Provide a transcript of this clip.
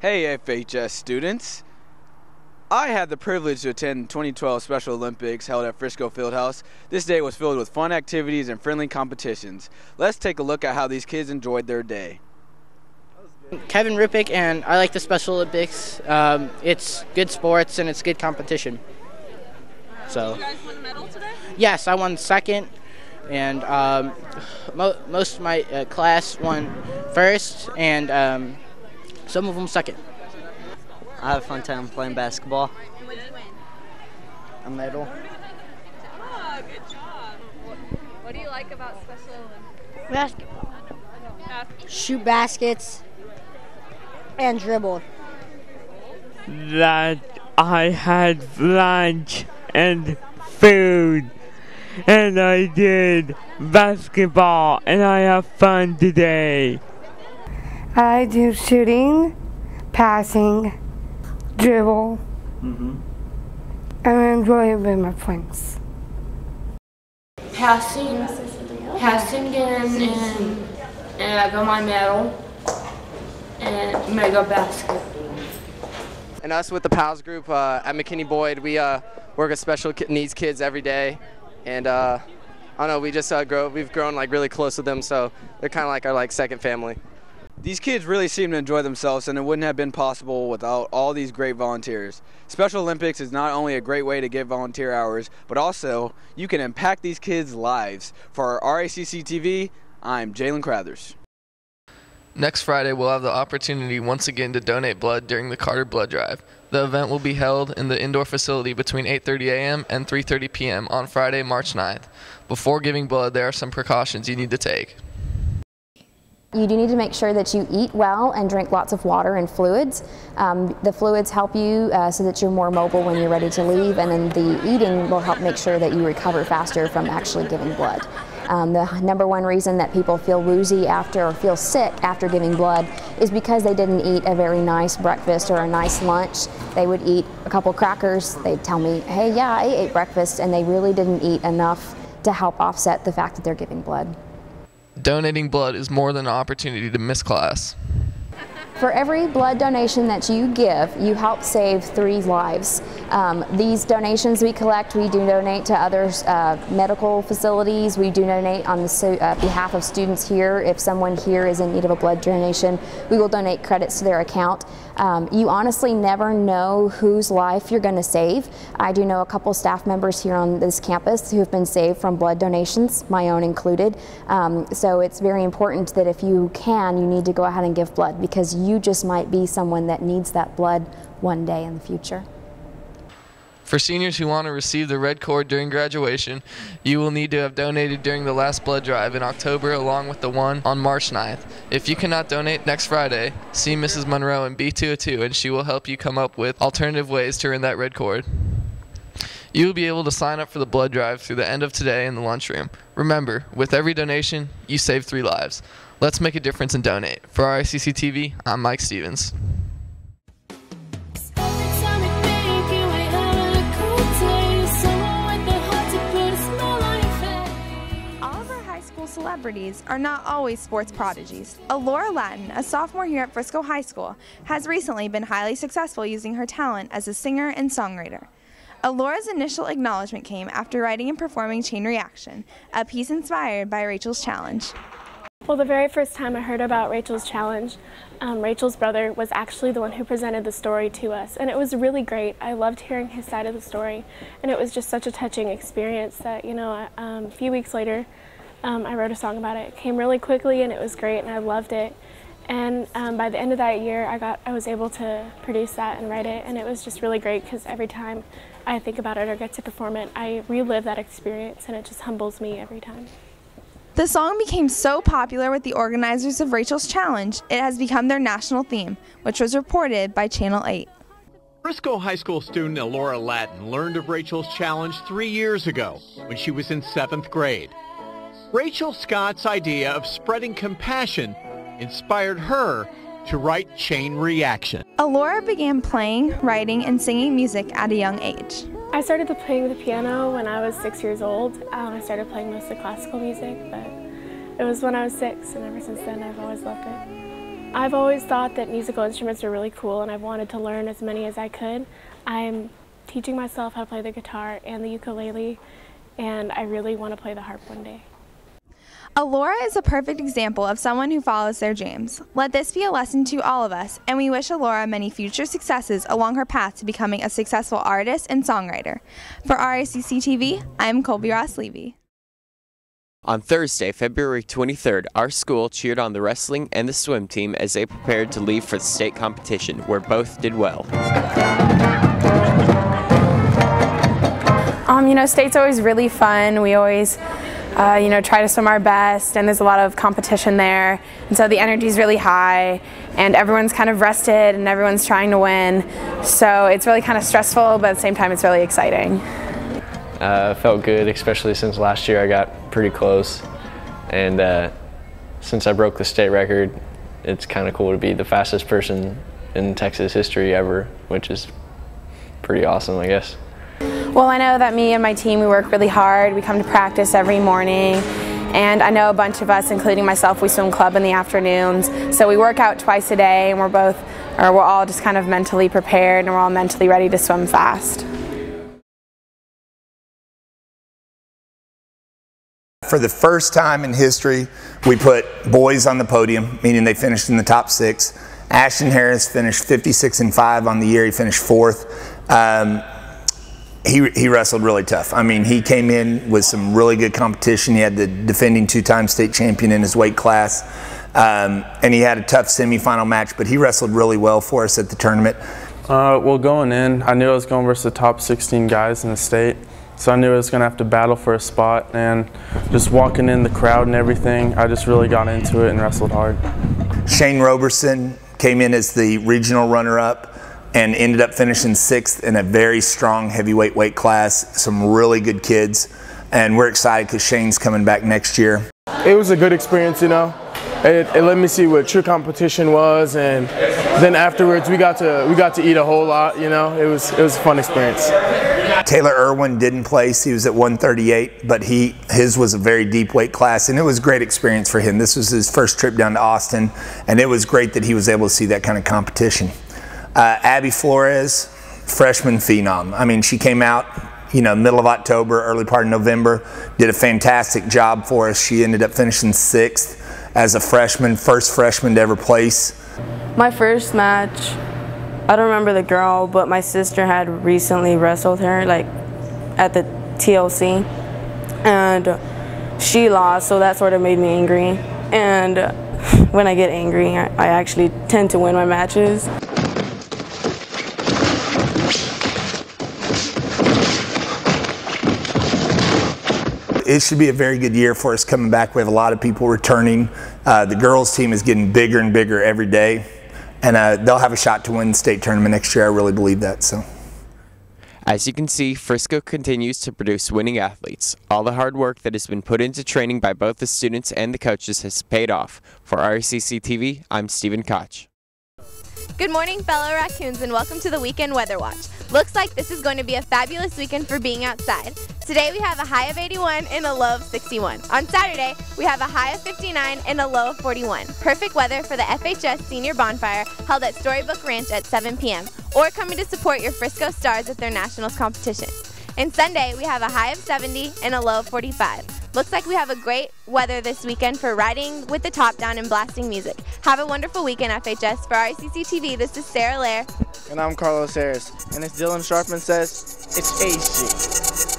Hey FHS students, I had the privilege to attend the 2012 Special Olympics held at Frisco Fieldhouse. This day was filled with fun activities and friendly competitions. Let's take a look at how these kids enjoyed their day. Kevin Rippick, and I like the Special Olympics. It's good sports and it's good competition. So. Did you guys win a medal today? Yes, I won second, and most of my class won first, and some of them second. I have a fun time playing basketball. What did you win? A medal. Oh, good job. What do you like about Special Olympics? Basketball. Shoot baskets and dribble. That I had lunch and food, and I did basketball, and I have fun today. I do shooting, passing, dribble, and I enjoy it with my friends. Passing and I got my medal, and mega basket. And us with the PALS group at McKinney Boyd, we work with special needs kids every day, and I don't know, we just we've grown like really close with them, so they're kind of like our second family. These kids really seem to enjoy themselves, and it wouldn't have been possible without all these great volunteers. Special Olympics is not only a great way to get volunteer hours, but also you can impact these kids' lives. For RACC-TV, I'm Jalen Crathers. Next Friday, we'll have the opportunity once again to donate blood during the Carter Blood Drive. The event will be held in the indoor facility between 8:30 a.m. and 3:30 p.m. on Friday, March 9th. Before giving blood, there are some precautions you need to take. You do need to make sure that you eat well and drink lots of water and fluids. The fluids help you so that you're more mobile when you're ready to leave, and then the eating will help make sure that you recover faster from actually giving blood. The number one reason that people feel woozy after or feel sick after giving blood is because they didn't eat a very nice breakfast or a nice lunch. They would eat a couple crackers. They'd tell me, hey, yeah, I ate breakfast, and they really didn't eat enough to help offset the fact that they're giving blood. Donating blood is more than an opportunity to miss class. For every blood donation that you give, you help save 3 lives. These donations we collect, we do donate to other medical facilities. We do donate on the behalf of students here. If someone here is in need of a blood donation, we will donate credits to their account. You honestly never know whose life you're going to save. I do know a couple staff members here on this campus who have been saved from blood donations, my own included. So it's very important that if you can, you need to go ahead and give blood, because you just might be someone that needs that blood one day in the future. For seniors who want to receive the red cord during graduation, you will need to have donated during the last blood drive in October along with the one on March 9th. If you cannot donate next Friday, see Mrs. Monroe in B202 and she will help you come up with alternative ways to earn that red cord. You will be able to sign up for the blood drive through the end of today in the lunchroom. Remember, with every donation, you save 3 lives. Let's make a difference and donate. For RACC-TV, I'm Mike Stevens. Celebrities are not always sports prodigies. Alora Latin, a sophomore here at Frisco High School, has recently been highly successful using her talent as a singer and songwriter. Alora's initial acknowledgement came after writing and performing Chain Reaction, a piece inspired by Rachel's Challenge. Well, the very first time I heard about Rachel's Challenge, Rachel's brother was actually the one who presented the story to us, and it was really great. I loved hearing his side of the story, and it was just such a touching experience that, a few weeks later, I wrote a song about it. It came really quickly, and it was great, and I loved it. And by the end of that year, I was able to produce that and write it, and it was just really great because every time I think about it or get to perform it, I relive that experience, and it just humbles me every time. The song became so popular with the organizers of Rachel's Challenge, it has become their national theme, which was reported by Channel 8. Frisco High School student Alora Latin learned of Rachel's Challenge 3 years ago when she was in 7th grade. Rachel Scott's idea of spreading compassion inspired her to write Chain Reaction. Alora began playing, writing, and singing music at a young age. I started playing the piano when I was 6 years old. I started playing mostly classical music, but it was when I was 6, and ever since then I've always loved it. I've always thought that musical instruments are really cool, and I've wanted to learn as many as I could. I'm teaching myself how to play the guitar and the ukulele, and I really want to play the harp one day. Alora is a perfect example of someone who follows their dreams. Let this be a lesson to all of us, and we wish Alora many future successes along her path to becoming a successful artist and songwriter. For RACC-TV, I'm Colby Ross-Levy. On Thursday, February 23rd, our school cheered on the wrestling and the swim team as they prepared to leave for the state competition, where both did well. You know, state's always really fun. We always you know, try to swim our best, and there's a lot of competition there, and so the energy's really high, and everyone's kind of rested, and everyone's trying to win, so it's really kind of stressful, but at the same time it's really exciting. Felt good, especially since last year I got pretty close, and since I broke the state record, it's kind of cool to be the fastest person in Texas history ever, which is pretty awesome, I guess. Well, I know that me and my team, we work really hard. We come to practice every morning, and I know a bunch of us, including myself, we swim club in the afternoons. So we work out twice a day, and we're all just kind of mentally prepared, and we're all mentally ready to swim fast. For the first time in history, we put boys on the podium, meaning they finished in the top 6. Ashton Harris finished 56-5 on the year. He finished 4th. He wrestled really tough. I mean, he came in with some really good competition. He had the defending 2-time state champion in his weight class, and he had a tough semifinal match, but he wrestled really well for us at the tournament. Well, going in, I knew I was going versus the top 16 guys in the state, so I knew I was going to have to battle for a spot, and just walking in the crowd and everything, I just really got into it and wrestled hard. Shane Roberson came in as the regional runner-up and ended up finishing 6th in a very strong heavyweight weight class. Some really good kids, and we're excited because Shane's coming back next year. It was a good experience, you know. It let me see what true competition was, and then afterwards we got to eat a whole lot, you know. It was a fun experience. Taylor Irwin didn't place. He was at 138, but his was a very deep weight class, and it was a great experience for him. This was his first trip down to Austin, and it was great that he was able to see that kind of competition. Abby Flores, freshman phenom. I mean, she came out, you know, middle of October, early part of November, did a fantastic job for us. She ended up finishing 6th as a freshman, first freshman to ever place. My first match, I don't remember the girl, but my sister had recently wrestled her, like, at the TLC, and she lost, so that sort of made me angry. And when I get angry, I actually tend to win my matches. It should be a very good year for us coming back. We have a lot of people returning. The girls team is getting bigger and bigger every day, and they'll have a shot to win the state tournament next year. I really believe that. So, as you can see, Frisco continues to produce winning athletes. All the hard work that has been put into training by both the students and the coaches has paid off. For RACC-TV, I'm Stephen Koch. Good morning, fellow raccoons, and welcome to the Weekend Weather Watch. Looks like this is going to be a fabulous weekend for being outside. Today we have a high of 81 and a low of 61. On Saturday, we have a high of 59 and a low of 41. Perfect weather for the FHS Senior Bonfire held at Storybook Ranch at 7 p.m. or coming to support your Frisco Stars at their Nationals competition. And Sunday, we have a high of 70 and a low of 45. Looks like we have a great weather this weekend for riding with the top down and blasting music. Have a wonderful weekend, FHS. For RACC-TV, this is Sarah Lair. And I'm Carlos Harris. And as Dylan Sharpman says, it's A-Street.